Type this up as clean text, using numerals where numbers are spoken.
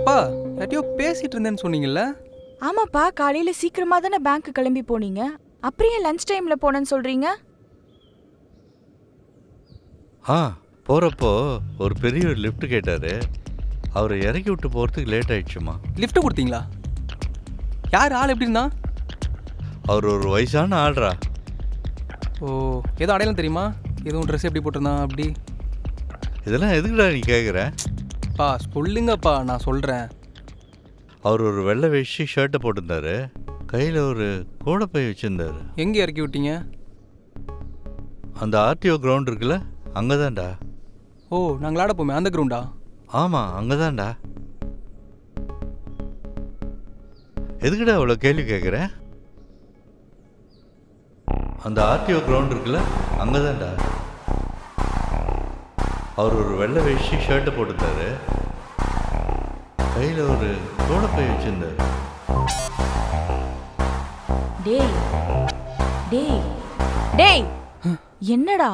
அப்பா யார்ட்டையோ பேசிட்டு இருந்தேன்னு சொன்னீங்கல்ல? ஆமாப்பா, காலையில சீக்கிரமா தானே பேங்க் கிளம்பி போனீங்க. அப்புறம் ஏன் லஞ்ச் டைம்ல போனேன்னு சொல்றீங்க? போகிறப்போ ஒரு பெரிய லிஃப்ட் கேட்டார். அவரை இறக்கி விட்டு போகிறதுக்கு லேட் ஆயிடுச்சுமா. லிஃப்ட் கொடுத்தீங்களா? யார் ஆள் எப்படி இருந்தா? அவர் ஒரு வயசான ஆள்ரா. ஓ, ஏதோ அடையாளம் தெரியுமா? எதுவும் ட்ரெஸ் எப்படி போட்டிருந்தான் அப்படி? இதெல்லாம் எதுக்குடா நீ கேட்குற? பா சொல்லுங்கப்பா, நான் சொல்கிறேன். அவர் ஒரு வெள்ளை வேஷ்டி ஷர்ட்டை போட்டிருந்தாரு. கையில் ஒரு கோடைப்பை வச்சுருந்தார். எங்கே இறக்கி விட்டீங்க? அந்த ஆர்டிஓ கிரவுண்ட் இருக்குல்ல, அங்கே தான்டா. ஓ, நாங்கள் ஆட போமே அந்த கிரவுண்டா? ஆமாம், அங்கே தான்டா. எதுக்குடா அவ்வளோ கேள்வி கேட்குற? அந்த ஆர்டிஓ கிரவுண்ட் இருக்குல்ல, அங்கே தான்டா. அவர் ஒரு வெள்ளை வேஷ்டி ஷர்ட்டை போட்டிருந்தாரு. கையில் ஒரு கோடைப்பை வச்சுருந்தார். டேய் டேய் டேய், என்னடா